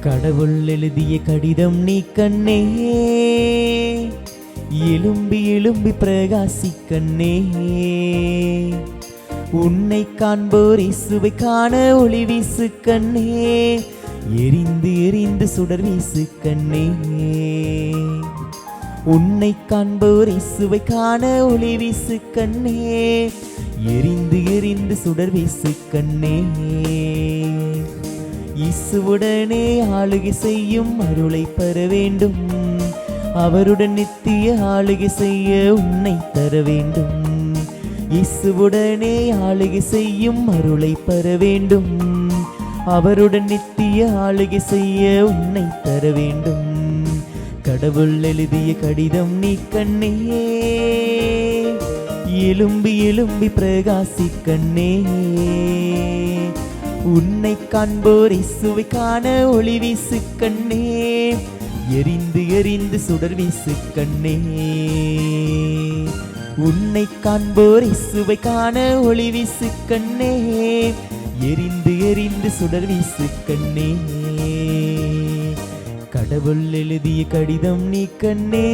கடவுள் எழுதிய கடிதம் நீ கண்ணே, எழும்பி எழும்பி பிரகாசி கண்ணே. உன்னை காண்போர் இயேசுவை காண ஒளி வீசு கண்ணே, எரிந்து எரிந்து சுடர் வீசு கண்ணே. உன்னை காண்போர் இயேசுவை காண ஒளி வீசு கண்ணே, எரிந்து எரிந்து சுடர் வீசு கண்ணே. இயேசுவுடனே ஆளுகை செய்யும் அருளை பெற வேண்டும், அவருடன் நித்திய ஆளுகை செய்ய உன்னை தர வேண்டும். இயேசுவுடனே ஆளுகை செய்யும் அருளை பெற வேண்டும், அவருடன் நித்திய ஆளுகை செய்ய உன்னை தர வேண்டும். கடவுள் எழுதிய கடிதம் நீ கண்ணே, எழும்பி எழும்பி பிரகாசி கண்ணே. உன்னை காண்போர் இயேசுவை காண ஒளி வீசு கண்ணே, எரிந்து எரிந்து சுடர் வீசு கண்ணே. உன்னை காண்போர் இயேசுவை காண ஒளி வீசு கண்ணே, எரிந்து எரிந்து சுடர் வீசு கண்ணே. கடவுள் எழுதிய கடிதம் நீ கண்ணே.